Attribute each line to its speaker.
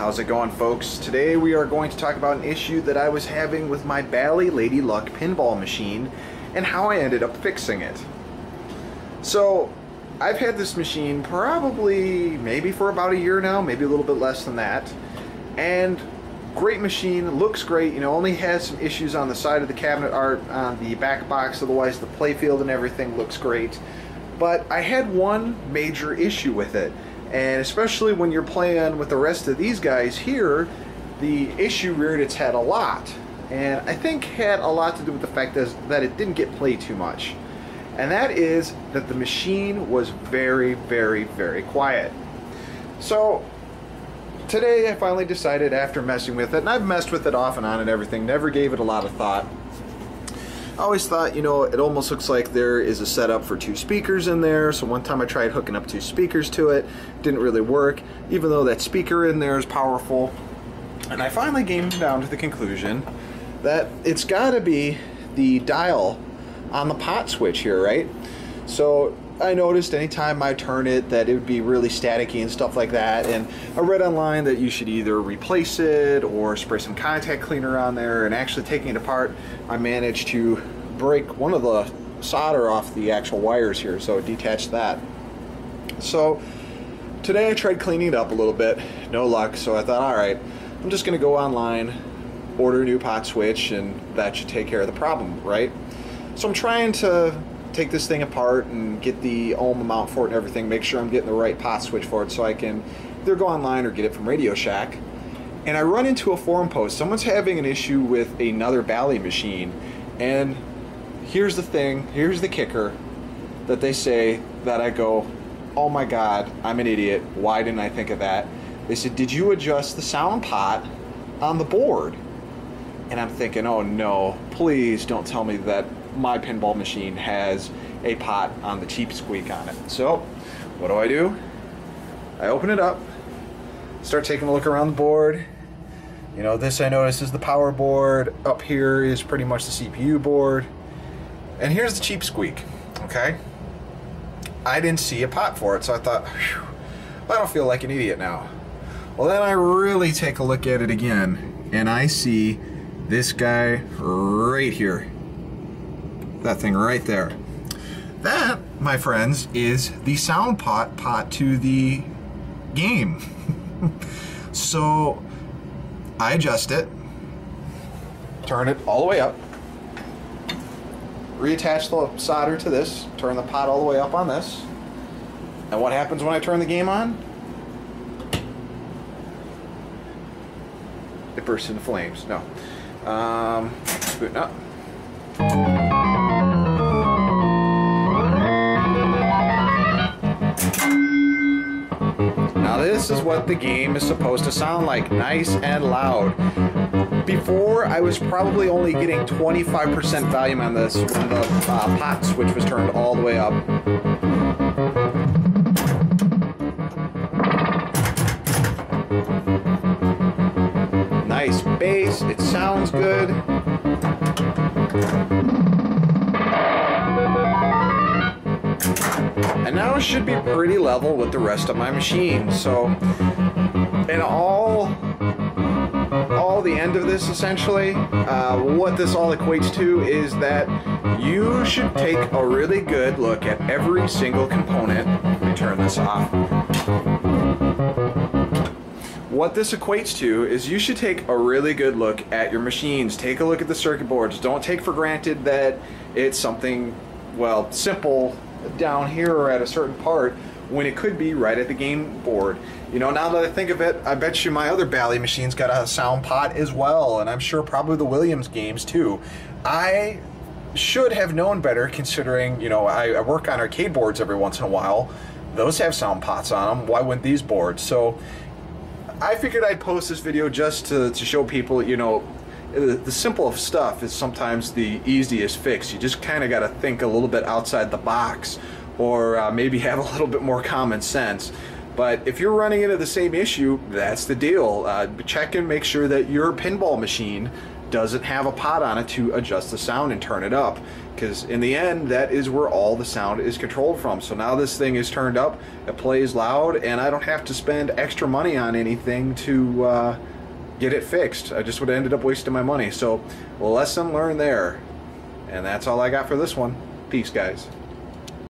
Speaker 1: How's it going, folks? Today we are going to talk about an issue that I was having with my Bally Lady Luck pinball machine and how I ended up fixing it. So I've had this machine probably maybe for about a year now, maybe a little bit less than that, and great machine, looks great, you know, only has some issues on the side of the cabinet art, on the back box, otherwise the playfield and everything looks great. But I had one major issue with it, and especially when you're playing with the rest of these guys here, the issue reared its head a lot. And I think had a lot to do with the fact that it didn't get played too much. And that is that the machine was very, very, very quiet. So today I finally decided, after messing with it, and I've messed with it off and on and everything, never gave it a lot of thought. I always thought, you know, it almost looks like there is a setup for 2 speakers in there. So one time I tried hooking up 2 speakers to it, didn't really work, even though that speaker in there is powerful. And I finally came down to the conclusion that it's got to be the dial on the pot switch here, right? So I noticed anytime I turn it that it would be really staticky and stuff like that, and I read online that you should either replace it or spray some contact cleaner on there. And actually taking it apart, I managed to break one of the solder off the actual wires here, so it detached that. So today I tried cleaning it up a little bit, no luck, so I thought, alright, I'm just going to go online, order a new pot switch, and that should take care of the problem, right? So I'm trying to take this thing apart and get the ohm amount for it and everything, make sure I'm getting the right pot switch for it so I can either go online or get it from Radio Shack. And I run into a forum post. Someone's having an issue with another Bally machine, and here's the thing, here's the kicker that they say that I go, oh my god, I'm an idiot, why didn't I think of that? They said, did you adjust the sound pot on the board? And I'm thinking, oh no, please don't tell me that my pinball machine has a pot on the cheap squeak on it. So what do? I open it up, start taking a look around the board. You know, this I notice is the power board. Up here is pretty much the CPU board. And here's the cheap squeak, okay? I didn't see a pot for it, so I thought, whew, I don't feel like an idiot now. Well, then I really take a look at it again, and I see this guy right here. That thing right there. That, my friends, is the sound pot to the game. So I adjust it, turn it all the way up, reattach the solder to this, turn the pot all the way up on this, and what happens when I turn the game on? It bursts into flames. No. Booting up. Now this is what the game is supposed to sound like, nice and loud. Before, I was probably only getting 25% volume on this when the pot switch was turned all the way up. Nice bass, it sounds good. And now it should be pretty level with the rest of my machine. So, and all the end of this essentially, what this all equates to is that you should take a really good look at every single component. Let me turn this off. What this equates to is you should take a really good look at your machines. Take a look at the circuit boards. Don't take for granted that it's something, well, simple down here or at a certain part when it could be right at the game board. You know, now that I think of it, I bet you my other Bally machine's got a sound pot as well, and I'm sure probably the Williams games too. I should have known better, considering, you know, I work on arcade boards every once in a while. Those have sound pots on them. Why wouldn't these boards? So I figured I'd post this video just to show people, you know, the simple stuff is sometimes the easiest fix. You just kind of got to think a little bit outside the box, or maybe have a little bit more common sense. But if you're running into the same issue, that's the deal. Check and make sure that your pinball machine doesn't have a pot on it to adjust the sound and turn it up, because in the end that is where all the sound is controlled from. So now this thing is turned up, it plays loud, and I don't have to spend extra money on anything to get it fixed. I just would have ended up wasting my money. So lesson learned there. And that's all I got for this one. Peace, guys.